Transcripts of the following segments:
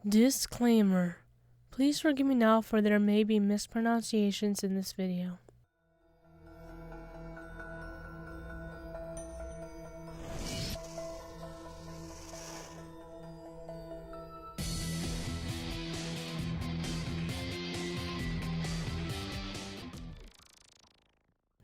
Disclaimer. Please forgive me now for there may be mispronunciations in this video.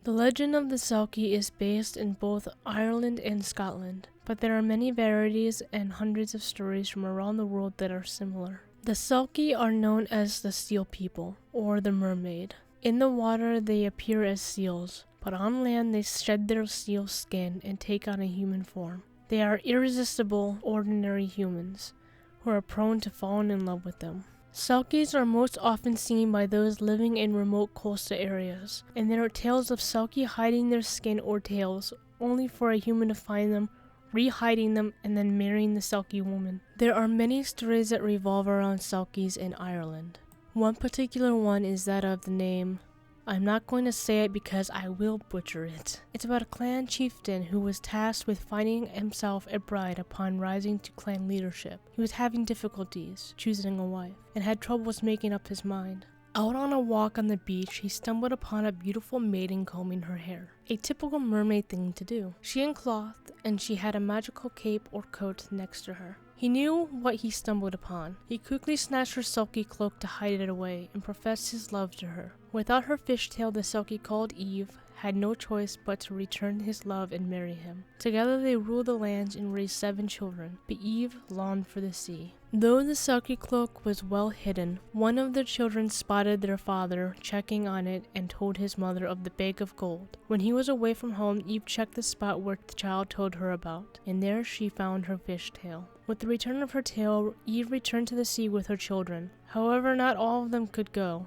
The legend of the Selkie is based in both Ireland and Scotland, but there are many varieties and hundreds of stories from around the world that are similar. The Selkie are known as the Seal People, or the Mermaid. In the water they appear as seals, but on land they shed their seal skin and take on a human form. They are irresistible, ordinary humans, who are prone to falling in love with them. Selkies are most often seen by those living in remote coastal areas, and there are tales of Selkie hiding their skin or tails, only for a human to find them, re-hiding them, and then marrying the Selkie woman. There are many stories that revolve around Selkies in Ireland. One particular one is that of the name, I'm not going to say it because I will butcher it. It's about a clan chieftain who was tasked with finding himself a bride upon rising to clan leadership. He was having difficulties choosing a wife, and had troubles making up his mind. Out on a walk on the beach, he stumbled upon a beautiful maiden combing her hair. A typical mermaid thing to do. She unclothed, and she had a magical cape or coat next to her. He knew what he stumbled upon. He quickly snatched her Selkie cloak to hide it away, and professed his love to her. Without her fishtail, the Selkie called Eve had no choice but to return his love and marry him. Together they ruled the lands and raised 7 children, but Eve longed for the sea. Though the Selkie cloak was well hidden, one of the children spotted their father checking on it and told his mother of the bag of gold. When he was away from home, Eve checked the spot where the child told her about, and there she found her fishtail. With the return of her tail, Eve returned to the sea with her children. However, not all of them could go.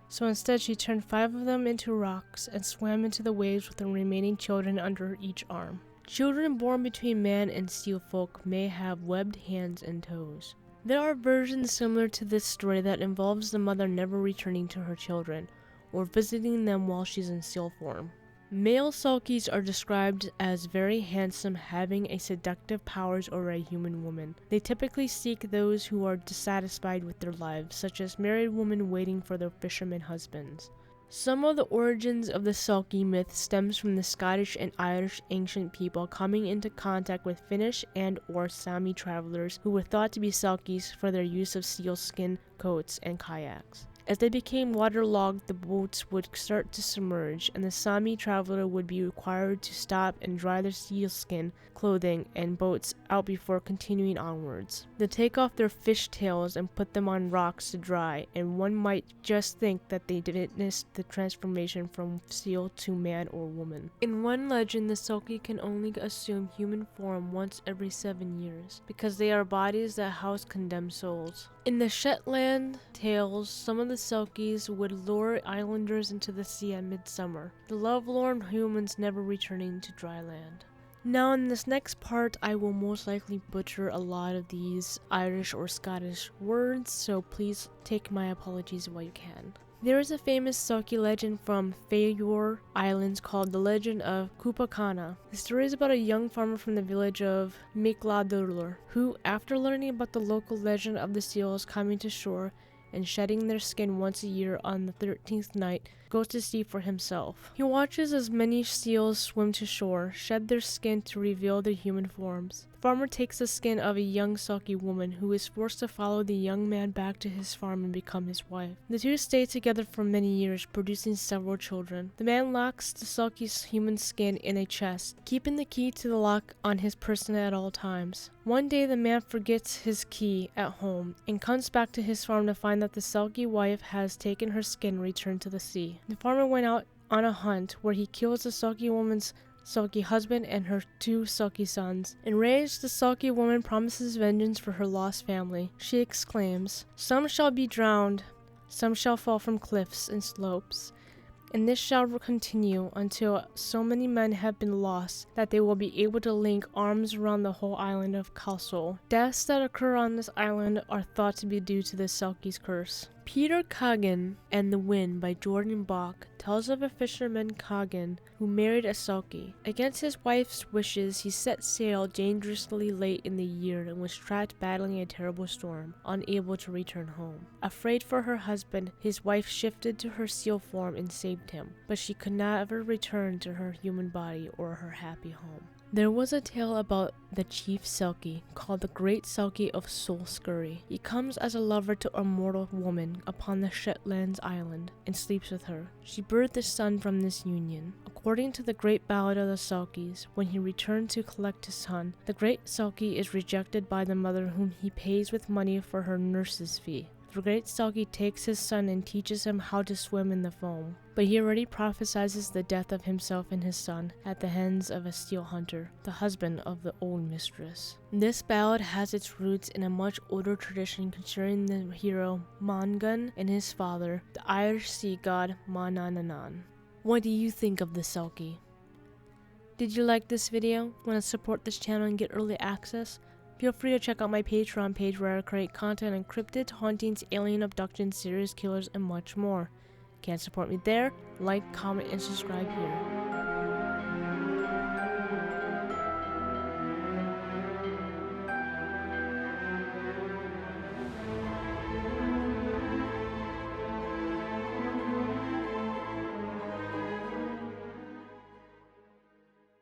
So instead she turned 5 of them into rocks and swam into the waves with the remaining children under each arm. Children born between man and seal folk may have webbed hands and toes. There are versions similar to this story that involves the mother never returning to her children, or visiting them while she's in seal form. Male Selkies are described as very handsome, having a seductive powers over a human woman. They typically seek those who are dissatisfied with their lives, such as married women waiting for their fishermen husbands. Some of the origins of the Selkie myth stems from the Scottish and Irish ancient people coming into contact with Finnish and or Sami travelers who were thought to be Selkies for their use of seal skin coats and kayaks. As they became waterlogged, the boats would start to submerge, and the Sami traveler would be required to stop and dry their sealskin clothing and boats out before continuing onwards. They take off their fish tails and put them on rocks to dry, and one might just think that they witnessed the transformation from seal to man or woman. In one legend, the Selkie can only assume human form once every 7 years, because they are bodies that house condemned souls. In the Shetland tales, some of the Selkies would lure islanders into the sea at midsummer, the lovelorn humans never returning to dry land. Now in this next part, I will most likely butcher a lot of these Irish or Scottish words, so please take my apologies while you can. There is a famous Selkie legend from Faroe Islands called the Legend of Kupakana. The story is about a young farmer from the village of Mikladurlur, who, after learning about the local legend of the seals coming to shore and shedding their skin once a year on the 13th night, goes to sea for himself. He watches as many seals swim to shore, shed their skin to reveal their human forms. The farmer takes the skin of a young Selkie woman who is forced to follow the young man back to his farm and become his wife. The two stay together for many years, producing several children. The man locks the Selkie's human skin in a chest, keeping the key to the lock on his person at all times. One day the man forgets his key at home and comes back to his farm to find that the Selkie wife has taken her skin and returned to the sea. The farmer went out on a hunt where he kills the Selkie woman's Selkie husband and her 2 Selkie sons. Enraged, the Selkie woman promises vengeance for her lost family. She exclaims, "Some shall be drowned, some shall fall from cliffs and slopes, and this shall continue until so many men have been lost that they will be able to link arms around the whole island of Kalsol. Deaths that occur on this island are thought to be due to the Selkie's curse." Peter Coggan and the Wind by Jordan Bach tells of a fisherman Kagan who married a Selkie. Against his wife's wishes, he set sail dangerously late in the year and was trapped battling a terrible storm, unable to return home. Afraid for her husband, his wife shifted to her seal form and saved him, but she could never return to her human body or her happy home. There was a tale about the chief Selkie, called the Great Selkie of Solskjaer. He comes as a lover to a mortal woman upon the Shetlands island, and sleeps with her. She birthed a son from this union. According to the Great Ballad of the Selkies, when he returned to collect his son, the Great Selkie is rejected by the mother whom he pays with money for her nurse's fee. The Great Selkie takes his son and teaches him how to swim in the foam, but he already prophesies the death of himself and his son at the hands of a steel hunter, the husband of the old mistress. This ballad has its roots in a much older tradition concerning the hero Mangun and his father, the Irish sea god Manannan. What do you think of the Selkie? Did you like this video? Want to support this channel and get early access? Feel free to check out my Patreon page where I create content on cryptids, hauntings, alien abductions, serial killers, and much more. Can't support me there? Like, comment, and subscribe here.